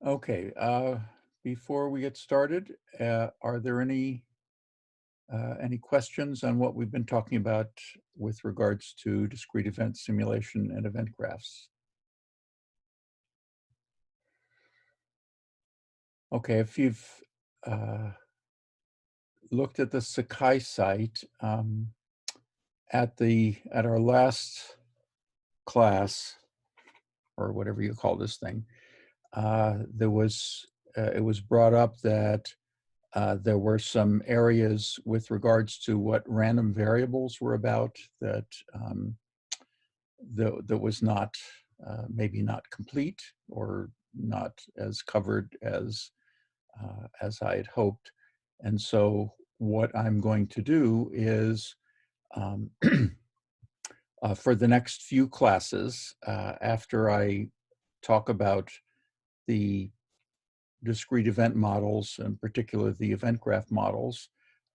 Okay, before we get started, are there any questions on what we've been talking about with regards to discrete event simulation and event graphs? Okay, if you've uh, looked at the Sakai site, at our last class, or whatever you call this thing, it was brought up that there were some areas with regards to what random variables were about that that was not maybe not complete or not as covered as I had hoped. And so what I'm going to do is um, for the next few classes, after I talk about the discrete event models, in particular the event graph models,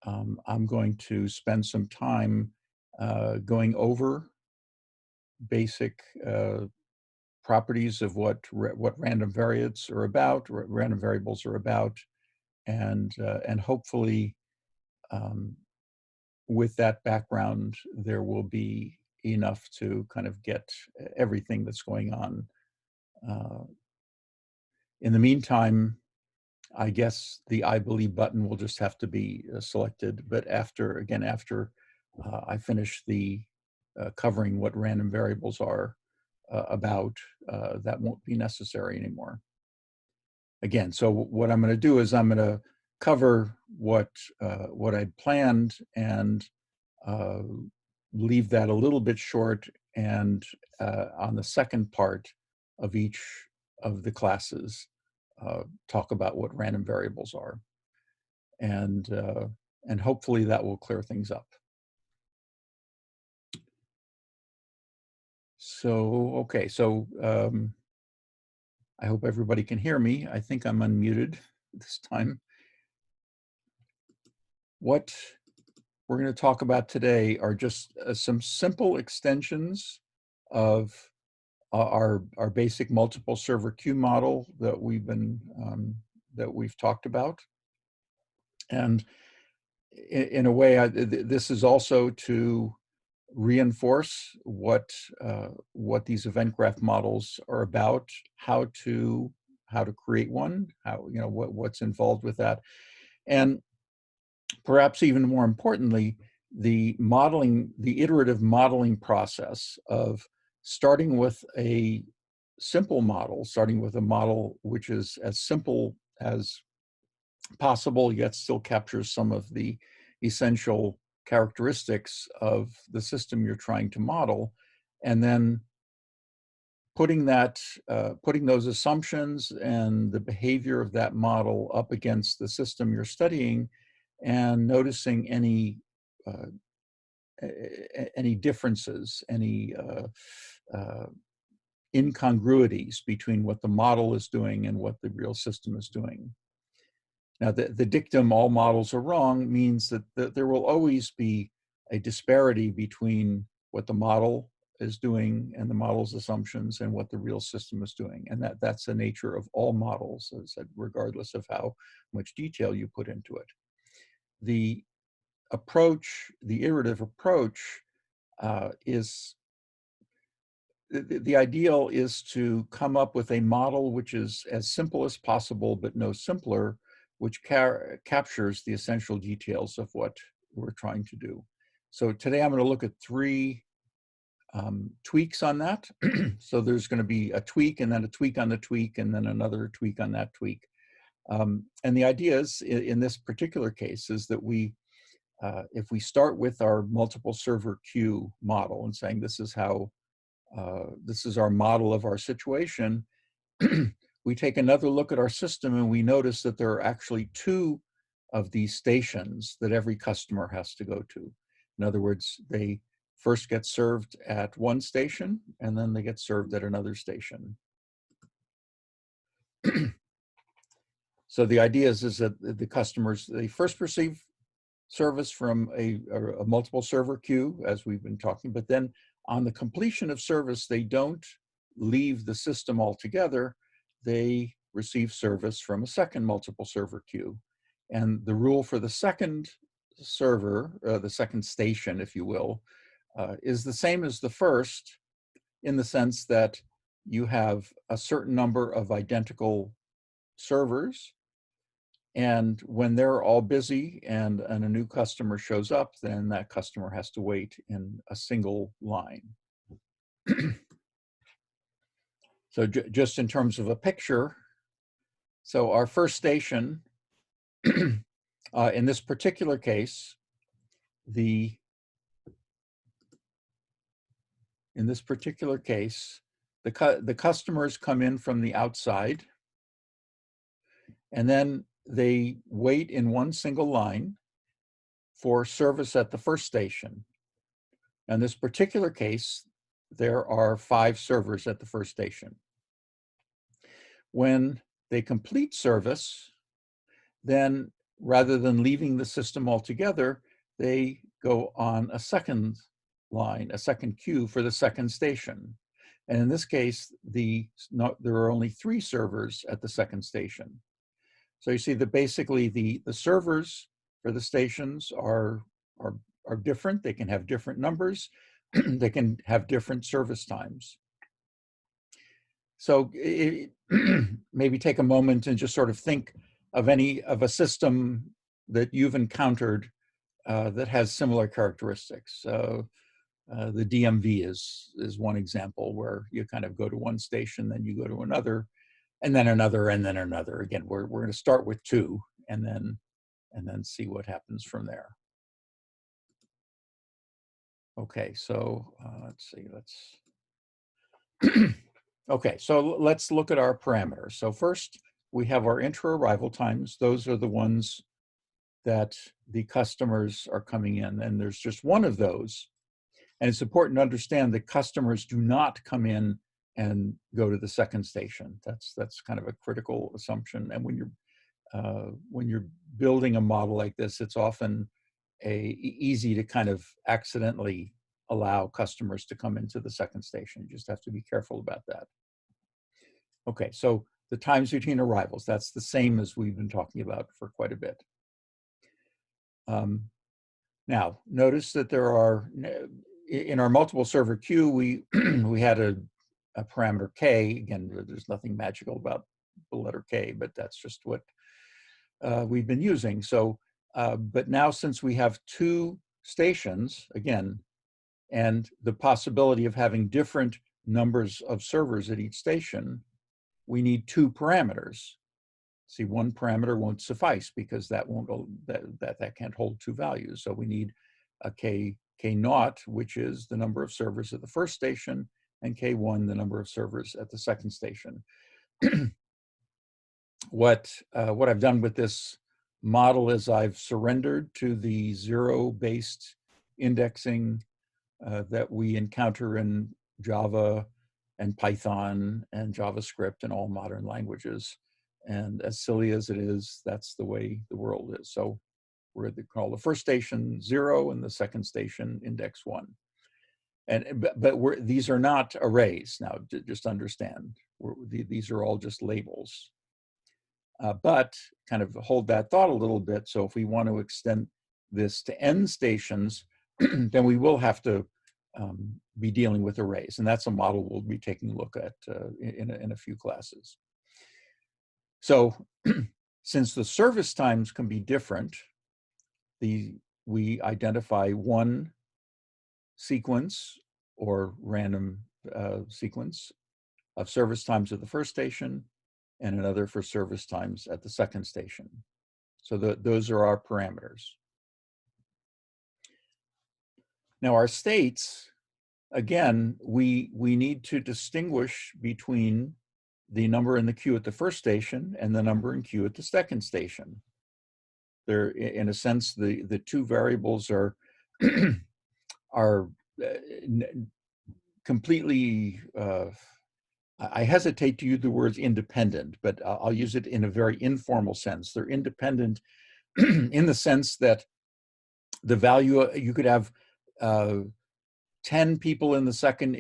I'm going to spend some time going over basic properties of what random variates are about, random variables are about, and hopefully um, with that background, there will be enough to kind of get everything that's going on. Uh, in the meantime, I guess the I believe button will just have to be selected. But after I finish the covering what random variables are about, that won't be necessary anymore. Again, so what I'm going to do is I'm going to cover what I'd planned and uh, leave that a little bit short. And on the second part of each of the classes, talk about what random variables are, and uh, and hopefully that will clear things up. So okay, so I hope everybody can hear me. I think I'm unmuted this time. What we're going to talk about today are just some simple extensions of our basic multiple server queue model that we've talked about. And in a way, this is also to reinforce what these event graph models are about, how to create one, what's involved with that, and perhaps even more importantly, the iterative modeling process of starting with a simple model, starting with a model which is as simple as possible, yet still captures some of the essential characteristics of the system you're trying to model, and then putting those assumptions and the behavior of that model up against the system you're studying, and noticing uh, any differences, any incongruities between what the model is doing and what the real system is doing. Now, the dictum, all models are wrong, means that there will always be a disparity between what the model is doing and the model's assumptions and what the real system is doing. And that's the nature of all models, as I said, regardless of how much detail you put into it. The the iterative approach, is the ideal is to come up with a model which is as simple as possible, but no simpler, which captures the essential details of what we're trying to do. So today I'm going to look at three tweaks on that. So there's going to be a tweak and then a tweak on the tweak and then another tweak on that tweak. And the idea is, in this particular case, is that if we start with our multiple server queue model and saying this is our model of our situation, we take another look at our system and we notice that there are actually two of these stations that every customer has to go to. In other words, they first get served at one station and then they get served at another station. So the idea is that the customers, they first receive service from a multiple server queue, as we've been talking, but then on the completion of service, they don't leave the system altogether. They receive service from a second multiple server queue. And the rule for the second server, the second station, if you will, is the same as the first, in the sense that you have a certain number of identical servers, and when they're all busy and a new customer shows up, then that customer has to wait in a single line. So just in terms of a picture, so our first station, in this particular case, the customers come in from the outside, and then they wait in one single line for service at the first station. In this particular case, there are 5 servers at the first station. When they complete service, then rather than leaving the system altogether, they go on a second line, a second queue for the second station. And in this case, there are only 3 servers at the second station. So you see that basically the servers for the stations are different. They can have different numbers. They can have different service times. So maybe take a moment and just sort of think of a system that you've encountered that has similar characteristics. So the DMV is one example, where you kind of go to one station, then you go to another, and then another, and then another. Again, we're going to start with 2, and then see what happens from there. Okay, so let's see. Okay, so let's look at our parameters. So first, we have our intra-arrival times. Those are the ones that the customers are coming in, and there's just one of those. And it's important to understand that customers do not come in and go to the second station. That's kind of a critical assumption. And when you're building a model like this, it's often easy to kind of accidentally allow customers to come into the second station. You just have to be careful about that. Okay, so the times between arrivals, that's the same as we've been talking about for quite a bit. Now, notice that there are, in our multiple server queue, we had a parameter k. Again, there's nothing magical about the letter k, but that's just what we've been using. So, but now since we have 2 stations, again, and the possibility of having different numbers of servers at each station, we need 2 parameters. See, one parameter won't suffice because that can't hold 2 values. So we need a k naught, which is the number of servers at the first station, and k1, the number of servers at the second station. What I've done with this model is I've surrendered to the 0-based indexing that we encounter in Java and Python and JavaScript and all modern languages. And as silly as it is, that's the way the world is. So we're going to call the first station 0 and the second station index 1. But these are not arrays. Now, just understand, these are all just labels. But kind of hold that thought a little bit. So if we want to extend this to n stations, then we will have to be dealing with arrays. And that's a model we'll be taking a look at in a few classes. So since the service times can be different, we identify one sequence or random sequence of service times at the first station and another for service times at the second station. So those are our parameters. Now our states, again, we need to distinguish between the number in the queue at the first station and the number in queue at the second station. They're, in a sense, the 2 variables are completely, I hesitate to use the words independent, but I'll use it in a very informal sense. They're independent in the sense that the value, you could have 10 10 people in the second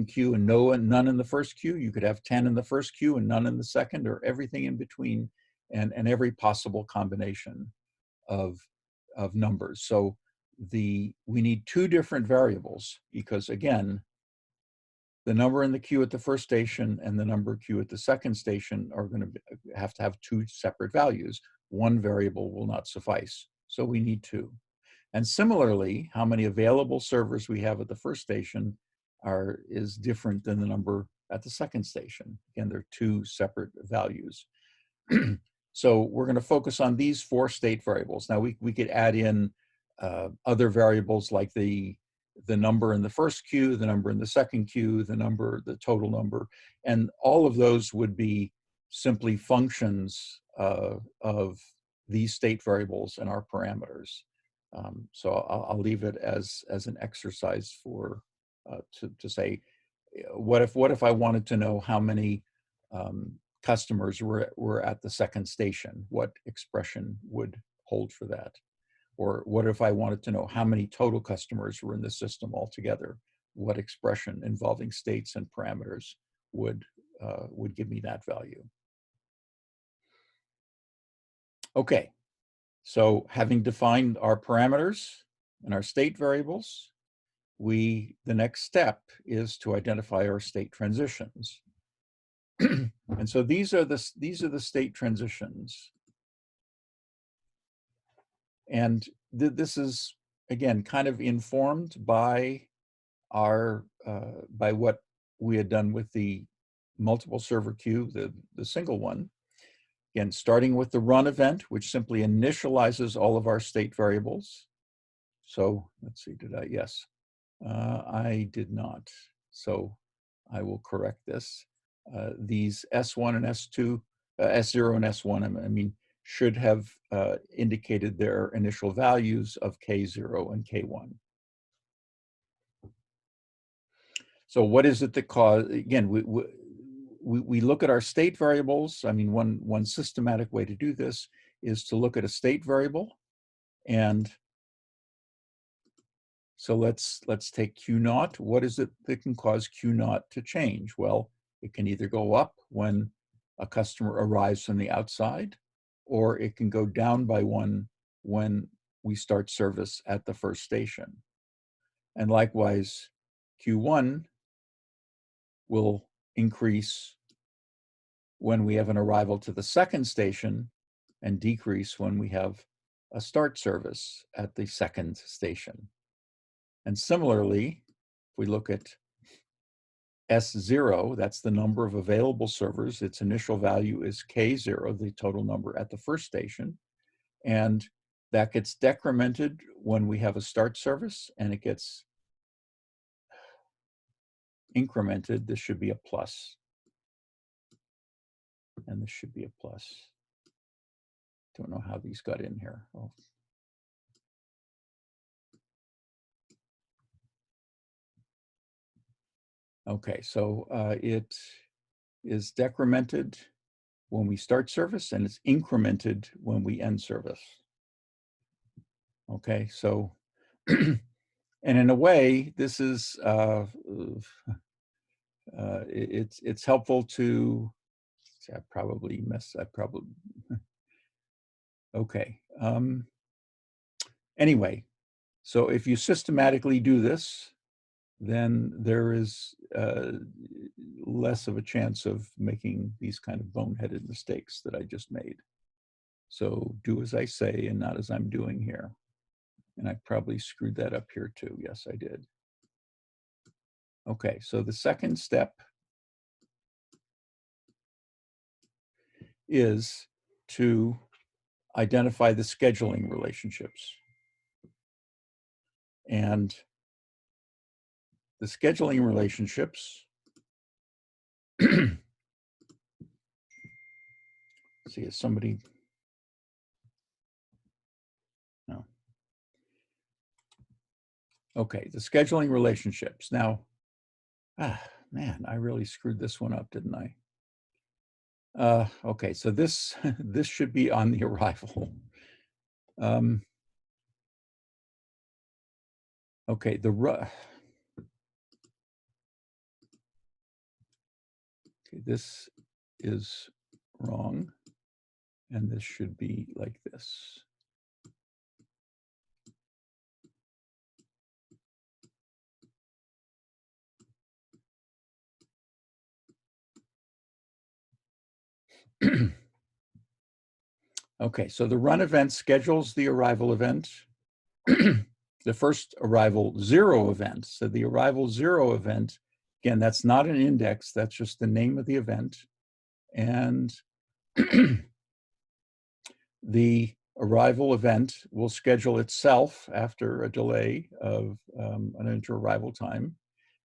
queue and none in the first queue. You could have 10 in the first queue and none in the second, or everything in between, and every possible combination of numbers. So we need two different variables, because again, the number in the queue at the first station and the number queue at the second station are going to have two separate values. One variable will not suffice, so we need two. And similarly, how many available servers we have at the first station is different than the number at the second station. Again, they're two separate values. So we're going to focus on these four state variables. Now we could add in other variables like the number in the first queue, the number in the second queue, the total number, and all of those would be simply functions of these state variables and our parameters. So I'll leave it as an exercise for to say, what if I wanted to know how many customers were at the second station? What expression would hold for that? Or what if I wanted to know how many total customers were in the system altogether? What expression involving states and parameters would give me that value? Okay, so having defined our parameters and our state variables, the next step is to identify our state transitions. And so these are the state transitions. And this is, again, kind of informed by by what we had done with the multiple server queue, the single one. Again, starting with the run event, which simply initializes all of our state variables. So let's see, yes. I did not. So I will correct this. These S1 and S2, S0 and S1, I mean, should have indicated their initial values of K0 and K1. So what is it that caused, again, we look at our state variables. I mean, one systematic way to do this is to look at a state variable. And so let's take Q naught. What is it that can cause Q naught to change? Well, it can either go up when a customer arrives from the outside, or it can go down by one when we start service at the first station. And likewise, Q1 will increase when we have an arrival to the second station and decrease when we have a start service at the second station. And similarly, if we look at S0, that's the number of available servers. Its initial value is K0, the total number at the first station. And that gets decremented when we have a start service, and it gets incremented. This should be a plus. And this should be a plus. Don't know how these got in here. Oh. Okay, so it is decremented when we start service, and it's incremented when we end service. Okay, so, and in a way, this is, it's helpful to, see, okay. Anyway, so if you systematically do this, then there is less of a chance of making these kind of boneheaded mistakes that I just made. So do as I say and not as I'm doing here. And I probably screwed that up here too. Yes, I did. Okay, so the second step is to identify the scheduling relationships. And the scheduling relationships, see, is somebody, no. Okay, the scheduling relationships. Now, man, I really screwed this one up, didn't I? Okay, so this this should be on the arrival. Okay, Okay, this is wrong, and this should be like this. Okay, so the run event schedules the arrival event. The first arrival 0 event. So the arrival 0 event, again, that's not an index, that's just the name of the event. And the arrival event will schedule itself after a delay of an inter-arrival time,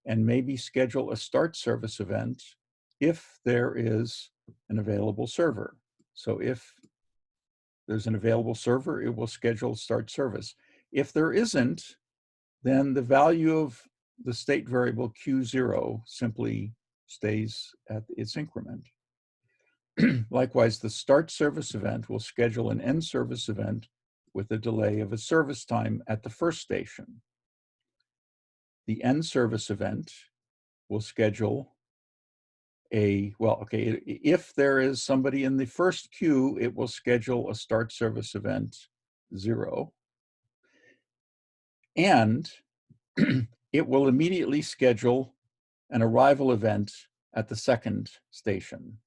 and maybe schedule a start service event if there is an available server. So if there's an available server, it will schedule start service. If there isn't, then the value of the state variable Q0 simply stays at its increment. Likewise, the start service event will schedule an end service event with a delay of a service time at the first station. The end service event will schedule if there is somebody in the first queue, it will schedule a start service event 0. And it will immediately schedule an arrival event at the second station.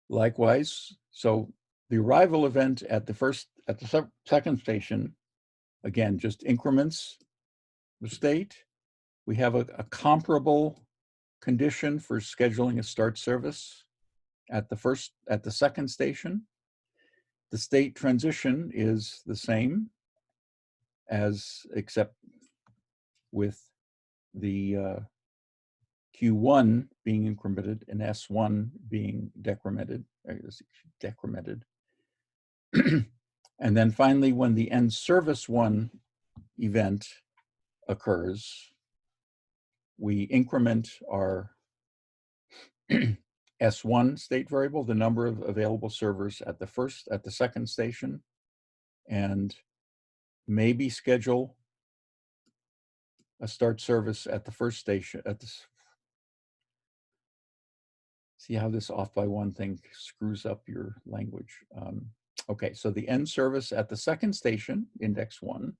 Likewise, so the arrival event at the second station, again, just increments the state. We have a comparable condition for scheduling a start service at the second station. The state transition is the same except with the Q1 being incremented and S1 being decremented. And then finally, when the end service 1 event occurs, we increment our S1 state variable, the number of available servers at the second station, and maybe schedule a start service at the first station. See how this off by 1 thing screws up your language. Okay, so the end service at the second station, index 1,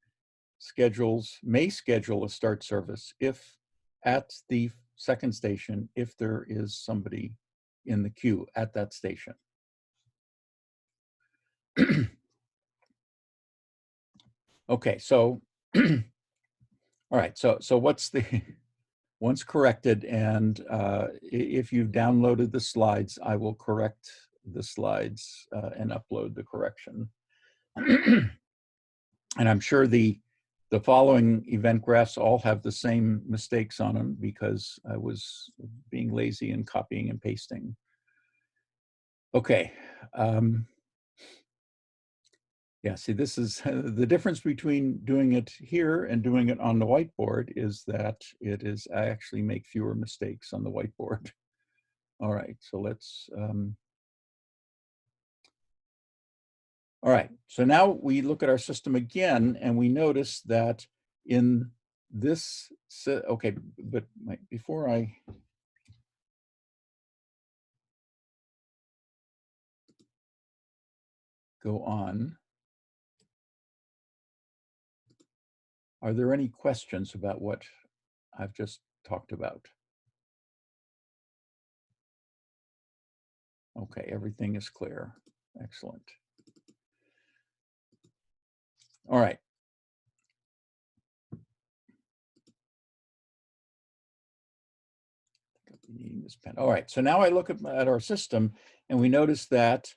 may schedule a start service if at the second station, if there is somebody in the queue at that station. Okay, so all right, so what's the once corrected, and if you've downloaded the slides, I will correct the slides and upload the correction. And I'm sure the following event graphs all have the same mistakes on them because I was being lazy and copying and pasting. Okay. Yeah, see, this is the difference between doing it here and doing it on the whiteboard is that I actually make fewer mistakes on the whiteboard. All right, so let's, all right, so now we look at our system again and we notice that in this, okay, but before I go on, are there any questions about what I've just talked about? Okay, everything is clear. Excellent. All right. Needing this pen. All right, so now I look at our system and we notice that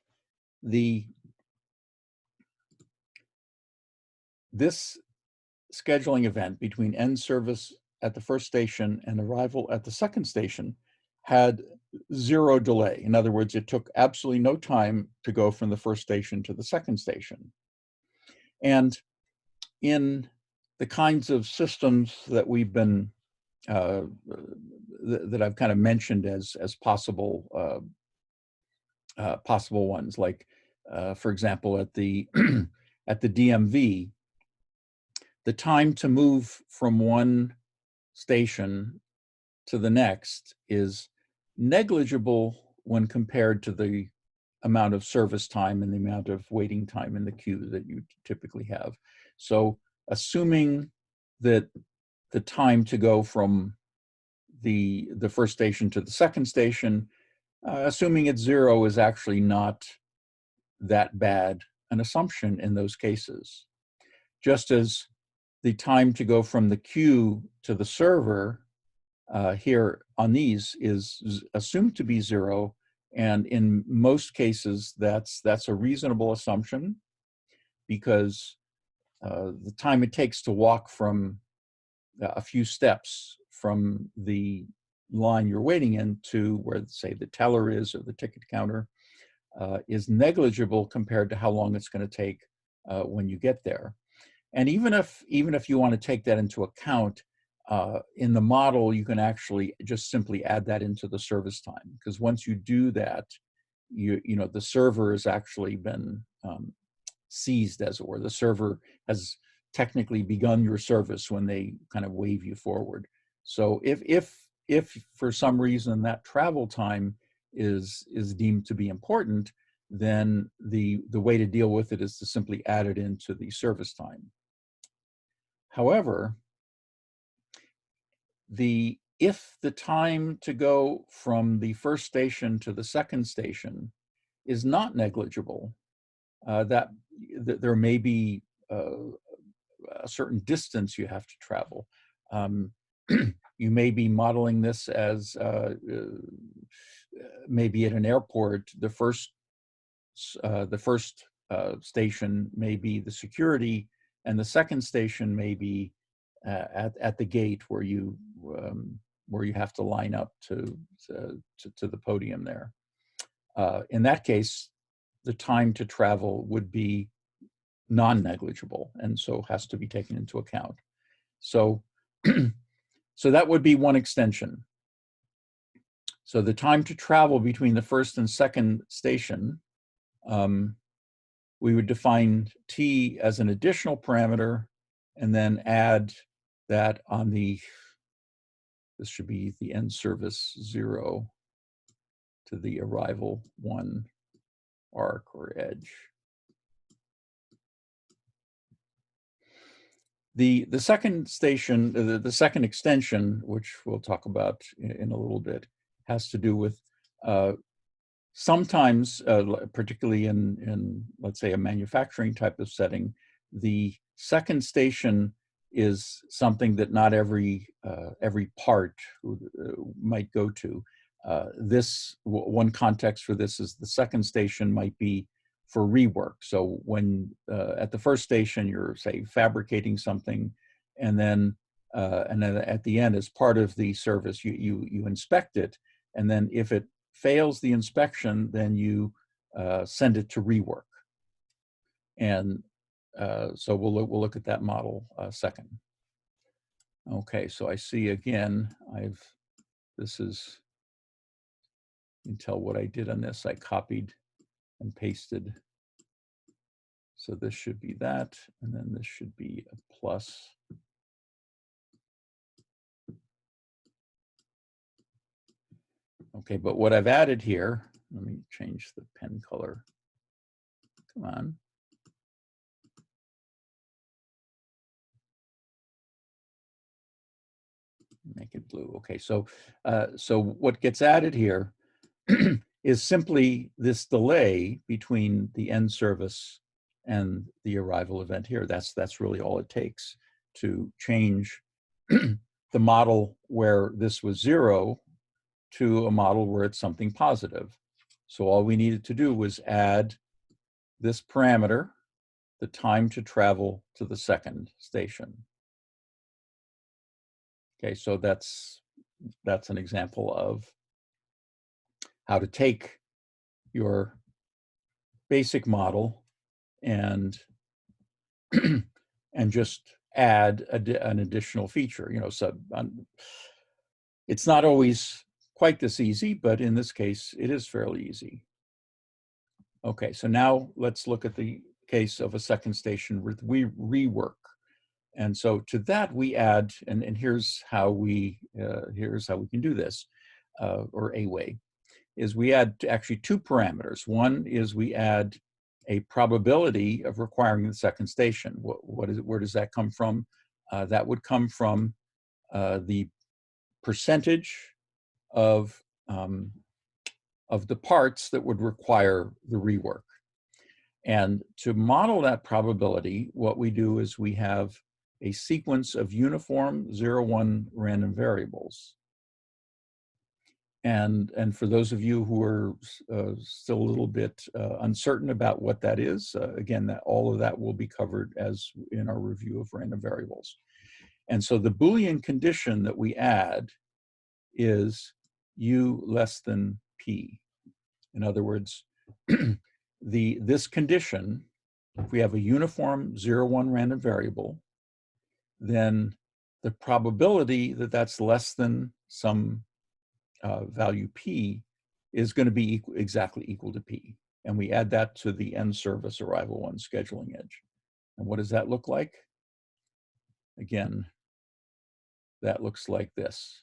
this scheduling event between end service at the first station and arrival at the second station had 0 delay. In other words, it took absolutely no time to go from the first station to the second station. And in the kinds of systems that we've been that I've kind of mentioned as possible possible ones, like for example at the at the DMV, the time to move from one station to the next is negligible when compared to the amount of service time and the amount of waiting time in the queue that you typically have. So assuming that the time to go from the first station to the second station, assuming it's 0 is actually not that bad an assumption in those cases. Just as the time to go from the queue to the server here on these is assumed to be 0, and in most cases that's a reasonable assumption, because the time it takes to walk from a few steps from the line you're waiting in to where, say, the teller is or the ticket counter is negligible compared to how long it's going to take when you get there. And even if you want to take that into account, in the model, you can actually just simply add that into the service time, because once you do that, you know the server has actually been seized, as it were. The server has technically begun your service when they kind of wave you forward. So if for some reason that travel time is deemed to be important, then the way to deal with it is to simply add it into the service time. However, if the time to go from the first station to the second station is not negligible, that there may be a certain distance you have to travel. You may be modeling this as maybe at an airport, the first station may be the security, and the second station may be at the gate where you have to line up to the podium there. In that case, the time to travel would be non-negligible, and so has to be taken into account. So, so that would be one extension. So the time to travel between the first and second station, we would define t as an additional parameter, and then add that on the, this should be the end service 0 to the arrival 1 arc or edge. The second station, the second extension, which we'll talk about in a little bit, has to do with sometimes, particularly in let's say a manufacturing type of setting, the second station is something that not every part might go to. One context for this is the second station might be for rework. So when at the first station you're, say, fabricating something, and then at the end, as part of the service, you inspect it, and then if it fails the inspection, then you send it to rework. And so we'll look at that model second. Okay, so I see again, this is, you can tell what I did on this. I copied and pasted. So this should be that, and then this should be a plus. Okay, but what I've added here, let me change the pen color. Come on. Make it blue. Okay, so so what gets added here is simply this delay between the end service and the arrival event here. That's really all it takes to change the model where this was 0 to a model where it's something positive. So all we needed to do was add this parameter, the time to travel to the second station. Okay, so that's an example of how to take your basic model and and just add an additional feature. You know, so it's not always quite this easy, but in this case, it is fairly easy. Okay, so now let's look at the case of a second station with rework. And so to that we add, and here's how we can do this, or a way, is we add actually two parameters. One is we add a probability of requiring the second station. What is it? Where does that come from? That would come from the percentage of the parts that would require the rework. And to model that probability, what we do is we have a sequence of uniform 0-1 random variables. And for those of you who are still a little bit uncertain about what that is, again, all of that will be covered as in our review of random variables. And so the Boolean condition that we add is u less than p. In other words, this condition, if we have a uniform 0-1 random variable, then the probability that that's less than some value p is going to be exactly equal to p. And we add that to the end service arrival one scheduling edge. And what does that look like? Again, that looks like this.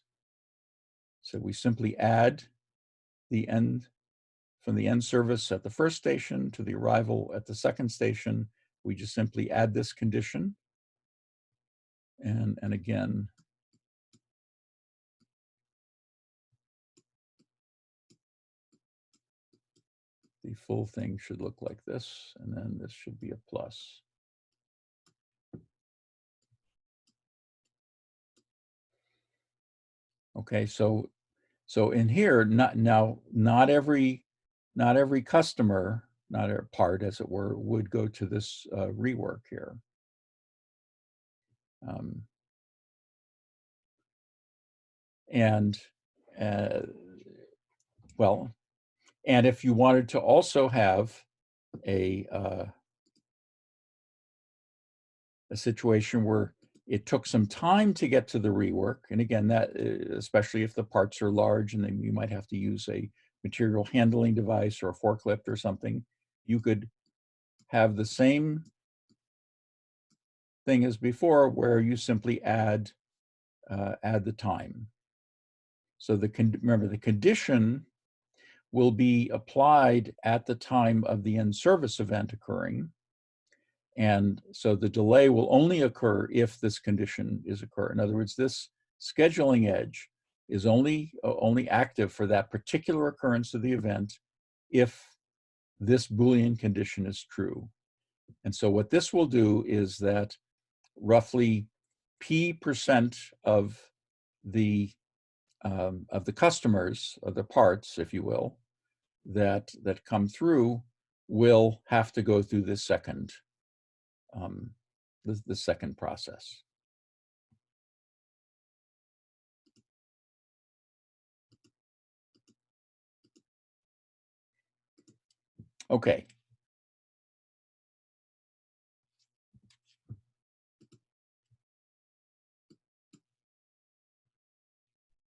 So we simply add the end from the end service at the first station to the arrival at the second station. We just simply add this condition. And again, the full thing should look like this, and then this should be a plus. Okay, so in here, not every customer, not every part, as it were, would go to this rework here. Well, and if you wanted to also have a situation where it took some time to get to the rework, and again, that especially if the parts are large and then you might have to use a material handling device or a forklift or something, you could have the same thing as before, where you simply add the time. So remember, the condition will be applied at the time of the end service event occurring. And so the delay will only occur if this condition is occur. In other words, this scheduling edge is only active for that particular occurrence of the event if this Boolean condition is true. And so what this will do is that roughly p% of the customers, of the parts, if you will, that come through will have to go through this second the second process. Okay.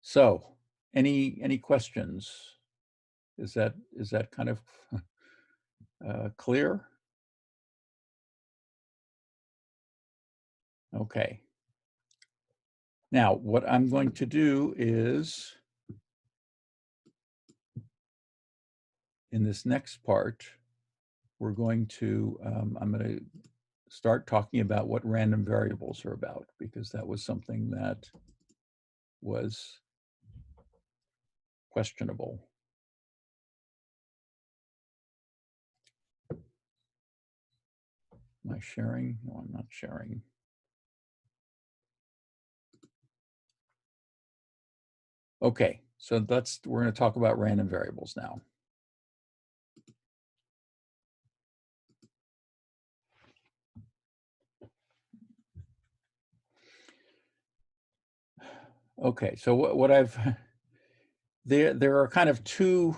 So, any questions? Is that kind of clear? Okay. Now, what I'm going to do is, in this next part, we're going to, I'm going to start talking about what random variables are about, because that was something that was questionable. Am I sharing? No, I'm not sharing. Okay, so we're going to talk about random variables now. Okay, so what I've, there are kind of two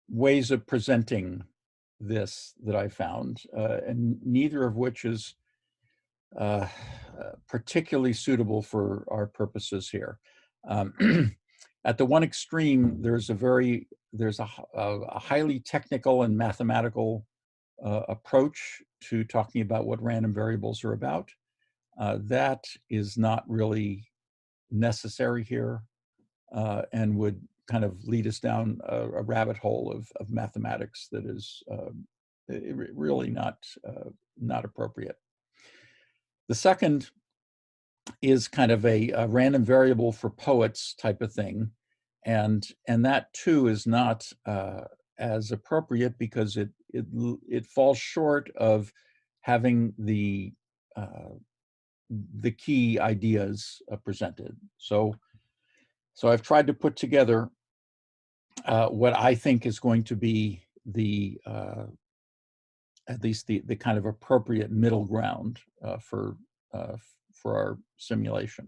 ways of presenting this that I found, and neither of which is particularly suitable for our purposes here. At the one extreme, there's a highly technical and mathematical approach to talking about what random variables are about. That is not really necessary here, and would kind of lead us down a rabbit hole of mathematics that is really not appropriate. The second is kind of a random variable for poets type of thing, and that too is not as appropriate because it falls short of having the key ideas presented. So I've tried to put together what I think is going to be the at least the kind of appropriate middle ground for our simulation.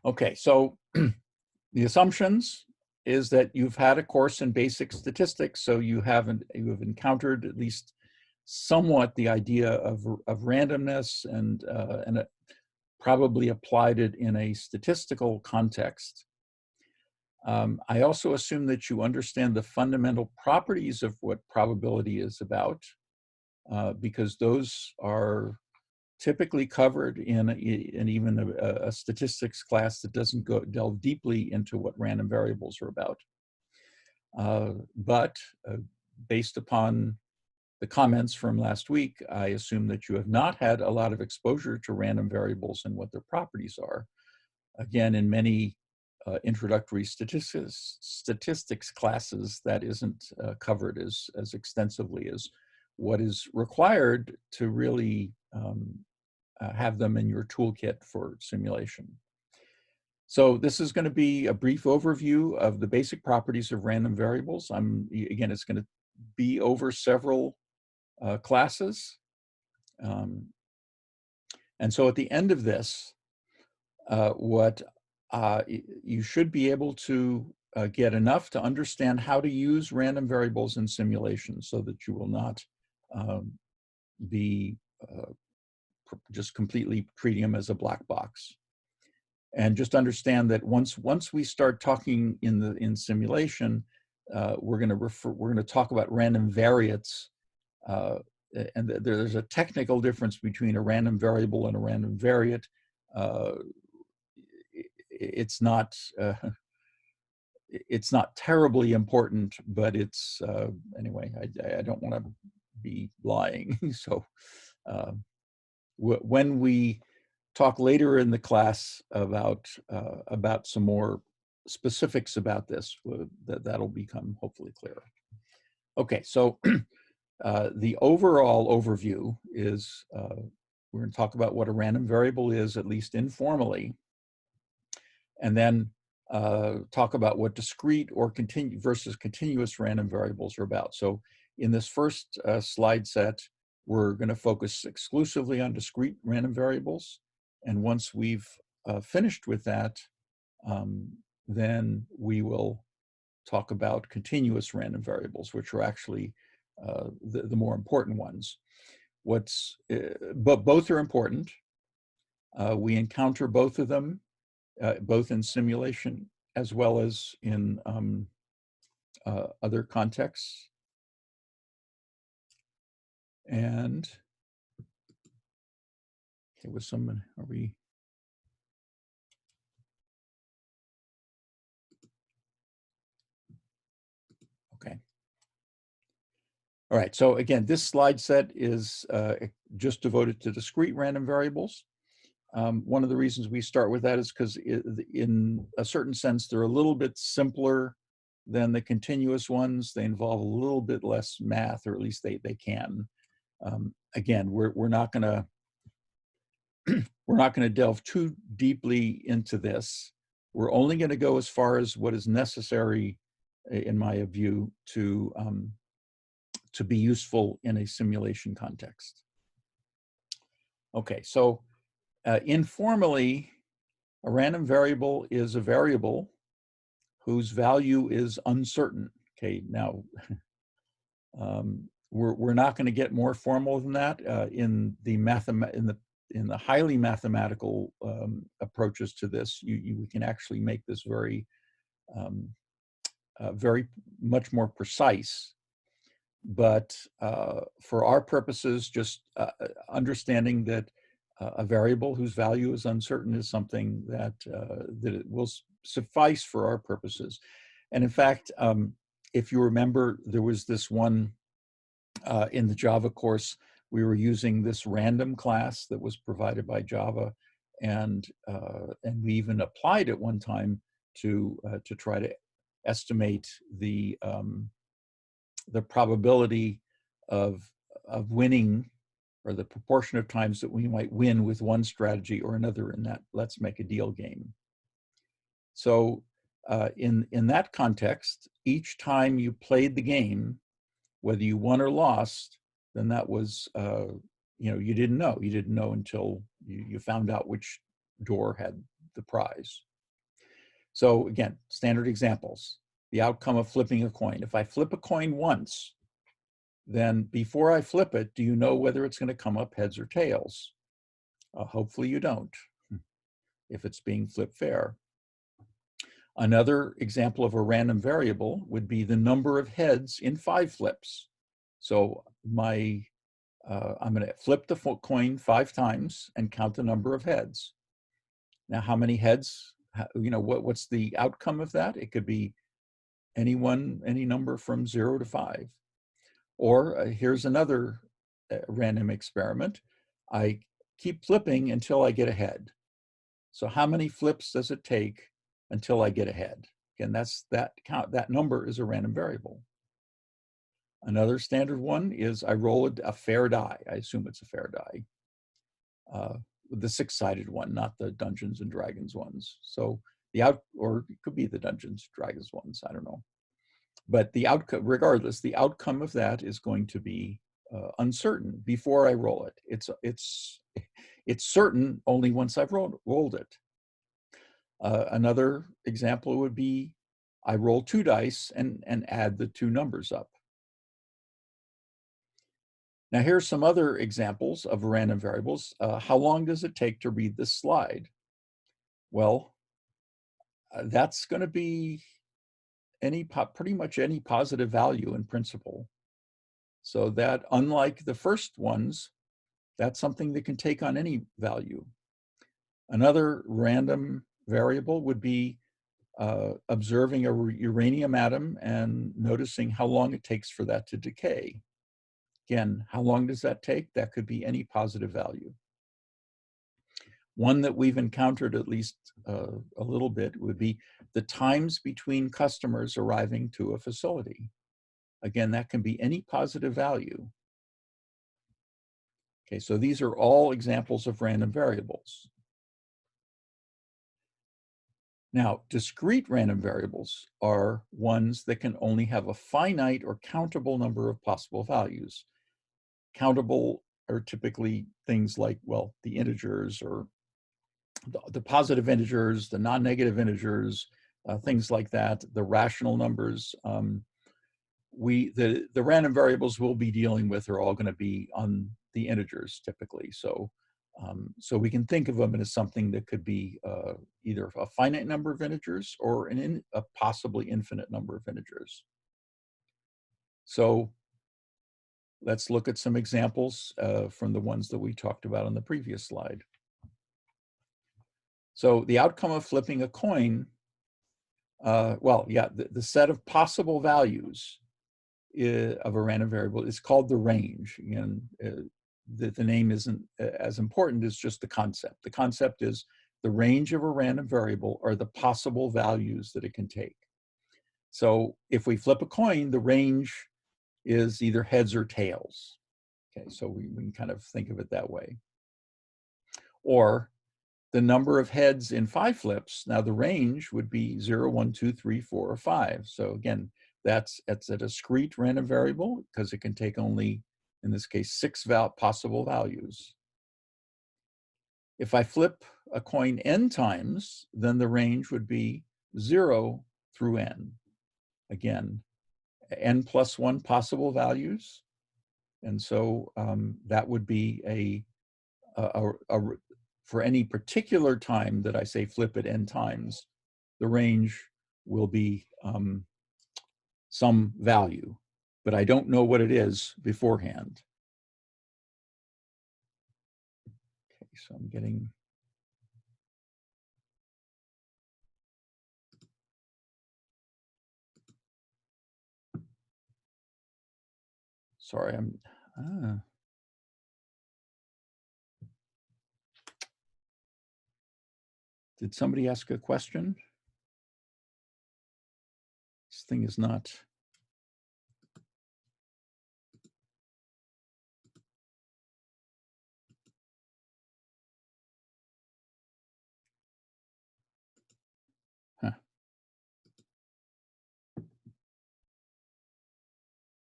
Okay, so the assumptions is that you've had a course in basic statistics, so you have encountered at least somewhat the idea of randomness and probably applied it in a statistical context. I also assume that you understand the fundamental properties of what probability is about, because those are typically covered in even a statistics class that doesn't delve deeply into what random variables are about. But based upon the comments from last week, I assume that you have not had a lot of exposure to random variables and what their properties are. Again, in many introductory statistics classes, that isn't covered as extensively as what is required to really have them in your toolkit for simulation. So this is going to be a brief overview of the basic properties of random variables. Again, it's going to be over several classes. And so at the end of this, you should be able to get enough to understand how to use random variables in simulation so that you will not be just completely treating them as a black box. And just understand that once we start talking in simulation, we're going to talk about random variates, and there's a technical difference between a random variable and a random variate. It's not terribly important, but it's anyway. I don't want to be lying. So when we talk later in the class about some more specifics about this, that'll become hopefully clearer. Okay, so the overall overview is we're going to talk about what a random variable is, at least informally, and then talk about what discrete or versus continuous random variables are about. So in this first slide set, we're going to focus exclusively on discrete random variables. And once we've finished with that, then we will talk about continuous random variables, which are actually the more important ones. But both are important. We encounter both of them, both in simulation as well as in other contexts. And okay, with someone, are we? Okay. All right, so again, this slide set is just devoted to discrete random variables. One of the reasons we start with that is because in a certain sense, they're a little bit simpler than the continuous ones. They involve a little bit less math, or at least they can. Again, we're not going to delve too deeply into this. We're only going to go as far as what is necessary, in my view, to be useful in a simulation context. Okay, so informally, a random variable is a variable whose value is uncertain. Okay, now we're not going to get more formal than that in the highly mathematical approaches to this. We can actually make this very much more precise. but for our purposes, just understanding that a variable whose value is uncertain is something that, that it will suffice for our purposes. And in fact, if you remember, there was this one in the Java course, we were using this random class that was provided by Java, and we even applied it one time to try to estimate the probability of winning, or the proportion of times that we might win with one strategy or another in that let's make a deal game. So in that context, each time you played the game, whether you won or lost, then that was, you know, you didn't know. You didn't know until you found out which door had the prize. So again, standard examples. The outcome of flipping a coin. If I flip a coin once, then before I flip it, do you know whether it's going to come up heads or tails? Hopefully you don't, if it's being flipped fair. Another example of a random variable would be the number of heads in 5 flips. So I'm going to flip the coin 5 times and count the number of heads. Now, how many heads? You know, what's the outcome of that? It could be any number from 0 to 5. Or here's another random experiment. I keep flipping until I get a head. So how many flips does it take until I get a head? Again, that number is a random variable. Another standard one is I roll a fair die. I assume it's a fair die. The 6-sided one, not the Dungeons and Dragons ones. So or it could be the Dungeons and Dragons ones, I don't know. But the outcome, regardless, the outcome of that is going to be uncertain before I roll it. It's certain only once I've rolled it. Another example would be I roll 2 dice and add the 2 numbers up. Now here's some other examples of random variables. How long does it take to read this slide? Well, that's going to be pretty much any positive value in principle. So that, unlike the first ones, that's something that can take on any value. Another random variable would be observing a uranium atom and noticing how long it takes for that to decay. Again, how long does that take? That could be any positive value. One that we've encountered at least a little bit would be the times between customers arriving to a facility. Again, that can be any positive value. Okay, so these are all examples of random variables. Now, discrete random variables are ones that can only have a finite or countable number of possible values. Countable are typically things like, well, the integers, or the positive integers, the non-negative integers, things like that, the rational numbers. The random variables we'll be dealing with are all going to be on the integers typically. So we can think of them as something that could be either a finite number of integers or a possibly infinite number of integers. So let's look at some examples from the ones that we talked about on the previous slide. So the outcome of flipping a coin, the set of possible values of a random variable is called the range. And the name isn't as important as just the concept. The concept is the range of a random variable are the possible values that it can take. So if we flip a coin, the range is either heads or tails. Okay, so we can kind of think of it that way. Or the number of heads in 5 flips, now the range would be 0, 1, 2, 3, 4, or 5. So again, that's a discrete random variable because it can take only, in this case, 6 possible values. If I flip a coin n times, then the range would be 0 through n. Again, n plus 1 possible values. And so that would be for any particular time that I say flip it n times, the range will be some value. but I don't know what it is beforehand. Okay, so I'm getting, sorry, did somebody ask a question? This thing is not. Huh.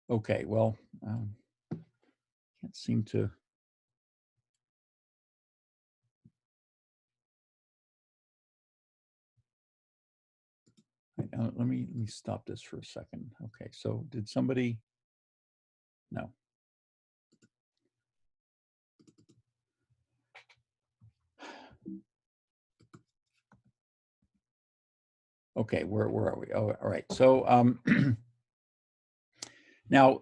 Okay, well, can't seem to. Let me stop this for a second. Okay, so did somebody? No. Okay, where are we? Oh, all right. So now,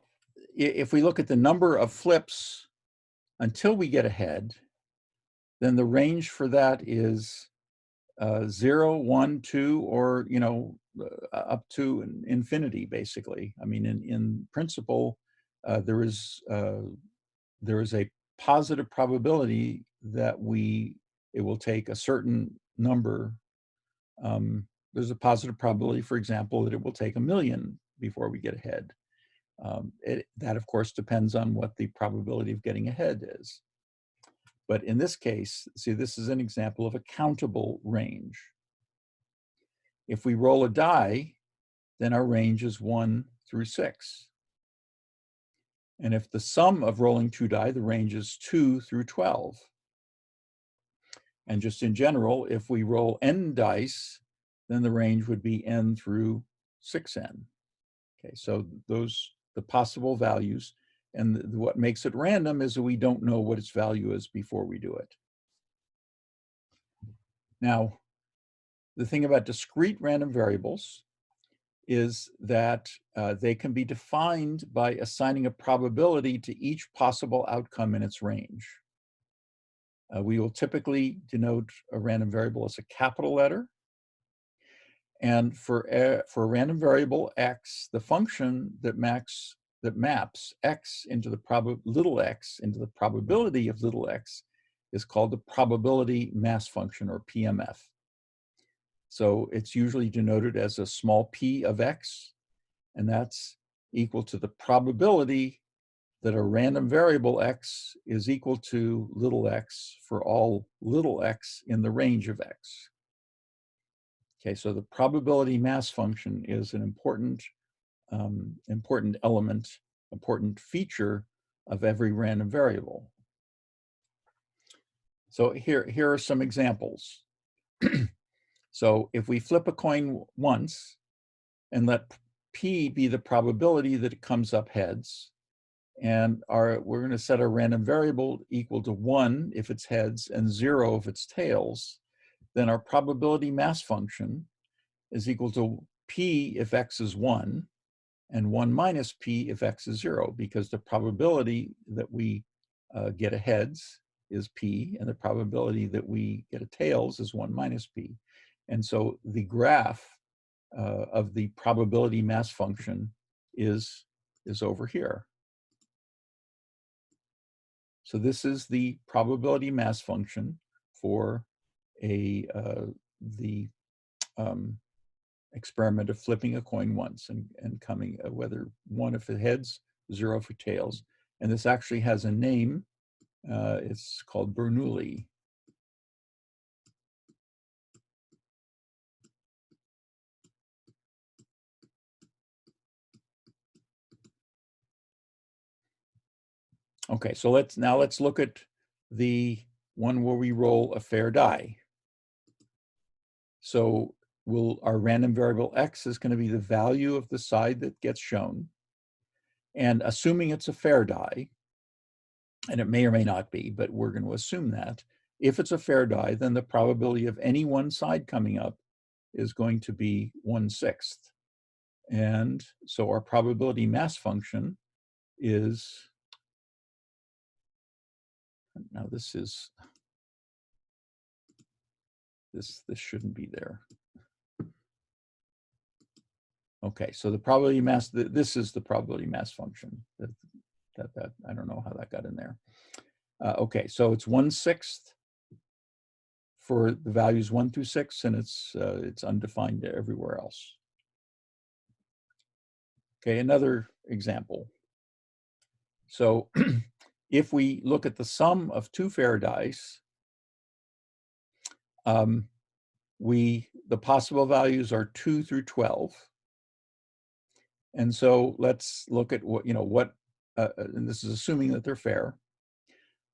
if we look at the number of flips until we get ahead, then the range for that is 0, 1, 2, or up to infinity, basically. I mean, in principle, there is a positive probability that it will take a certain number. There's a positive probability, for example, that it will take 1,000,000 before we get ahead. That, of course, depends on what the probability of getting ahead is. But in this case, see, this is an example of a countable range. If we roll a die, then our range is 1 through 6. And if the sum of rolling 2 die, the range is 2 through 12. And just in general, if we roll n dice, then the range would be n through 6n. Okay, so the possible values, and what makes it random is that we don't know what its value is before we do it. Now, the thing about discrete random variables is that they can be defined by assigning a probability to each possible outcome in its range. We will typically denote a random variable as a capital letter. And for a random variable x, the function that maps x into the little x into the probability of little x is called the probability mass function, or PMF. So it's usually denoted as a small p of x, and that's equal to the probability that a random variable x is equal to little x for all little x in the range of x. Okay, so the probability mass function is an important element, important feature of every random variable. So here are some examples. So if we flip a coin once and let p be the probability that it comes up heads, and we're going to set our random variable equal to 1 if it's heads and 0 if it's tails, then our probability mass function is equal to p if x is 1 and 1 minus p if x is 0, because the probability that we get a heads is p, and the probability that we get a tails is 1 minus p. And so the graph of the probability mass function is over here. So this is the probability mass function for the experiment of flipping a coin once and coming whether 1 if it heads, 0 if it tails. And this actually has a name. It's called Bernoulli. Okay, so let's look at the one where we roll a fair die. So our random variable x is going to be the value of the side that gets shown. And assuming it's a fair die, and it may or may not be, but we're going to assume that, if it's a fair die, then the probability of any one side coming up is going to be 1/6. And so our probability mass function is, now this shouldn't be there. Okay, so the probability mass, this is the probability mass function. That I don't know how that got in there. Okay, so it's 1/6 for the values 1 through 6, and it's undefined everywhere else. Okay, another example. So if we look at the sum of two fair dice, the possible values are 2 through 12. And so let's look at what, and this is assuming that they're fair.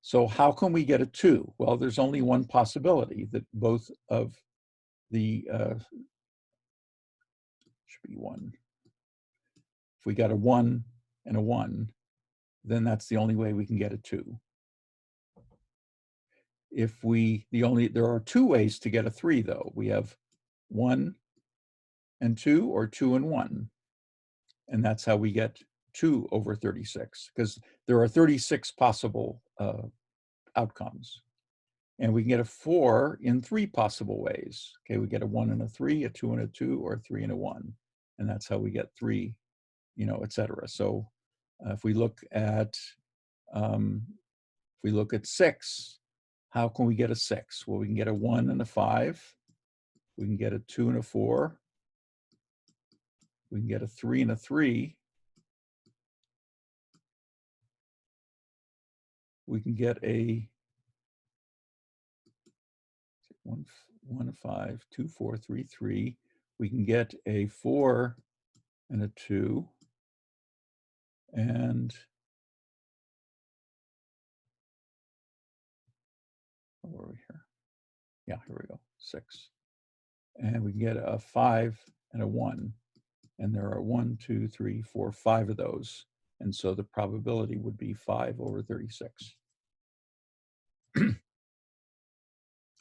So how can we get a 2? Well, there's only one possibility, that both of the, should be 1. If we got a 1 and a 1, then that's the only way we can get a 2. There are 2 ways to get a 3 though. We have 1 and 2 or 2 and 1. And that's how we get 2 over 36, because there are 36 possible outcomes. And we can get a 4 in 3 possible ways. Okay, we get a 1 and a 3, a 2 and a 2, or a 3 and a 1. And that's how we get 3, et cetera. So if we look at 6, how can we get a 6? Well, we can get a 1 and a 5. We can get a 2 and a 4. We can get a 3 and a 3. We can get a 1, 5, 2, 4, 3, 3. We can get a 4 and a 2. And where are we here? Yeah, here we go, 6. And we can get a 5 and a 1. And there are 1, 2, 3, 4, 5 of those. And so the probability would be 5 over 36.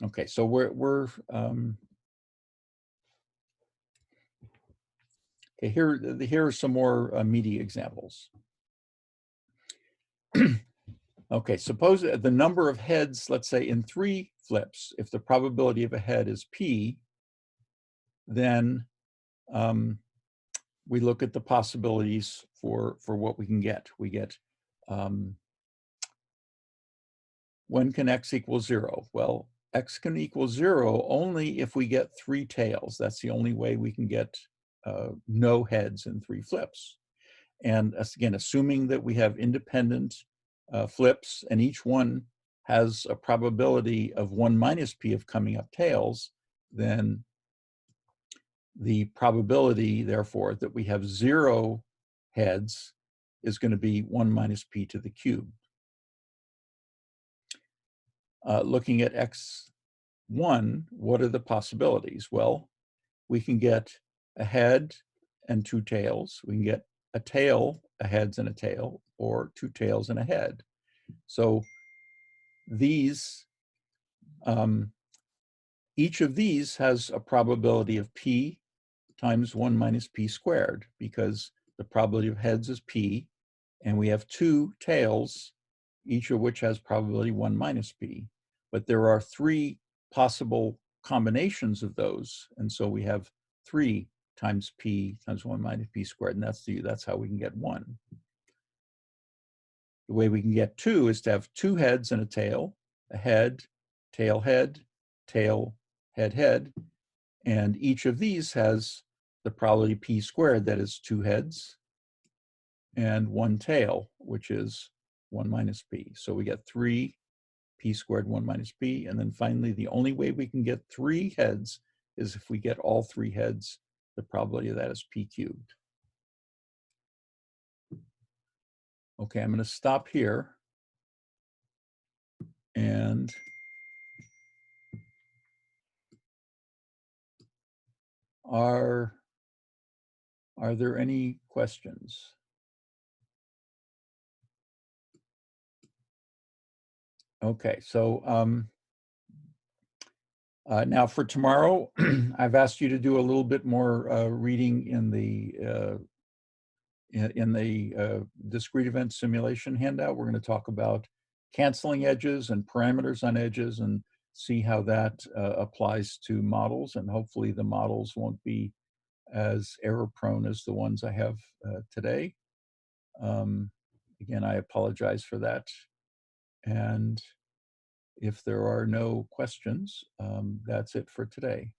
Okay, so we're okay, here are some more meaty examples. Okay, suppose the number of heads, let's say in 3 flips, if the probability of a head is p, then we look at the possibilities for what we can get. We get, when can x equal 0? Well, x can equal 0 only if we get 3 tails. That's the only way we can get no heads in 3 flips. And again, assuming that we have independent flips and each one has a probability of 1 minus p of coming up tails, then the probability, therefore, that we have 0 heads is going to be 1 minus p to the cube. Looking at x1, what are the possibilities? Well, we can get a head and 2 tails. We can get a tail, a heads and a tail, or 2 tails and a head. So these, each of these has a probability of p times 1 minus p squared, because the probability of heads is p, and we have 2 tails, each of which has probability 1 minus p. But there are 3 possible combinations of those, and so we have 3 times p times 1 minus p squared, and that's how we can get 1. The way we can get 2 is to have 2 heads and a tail, a head, tail, head, head, head, and each of these has the probability p squared, that is 2 heads, and 1 tail, which is 1 minus p. So we get 3 p squared 1 minus p. And then finally, the only way we can get 3 heads is if we get all 3 heads. The probability of that is p cubed. Okay, I'm going to stop here. And are there any questions? Okay, so Now for tomorrow, I've asked you to do a little bit more reading in the discrete event simulation handout. We're going to talk about canceling edges and parameters on edges and see how that applies to models. And hopefully the models won't be as error prone as the ones I have today. Um, Again, I apologize for that. And if there are no questions, that's it for today.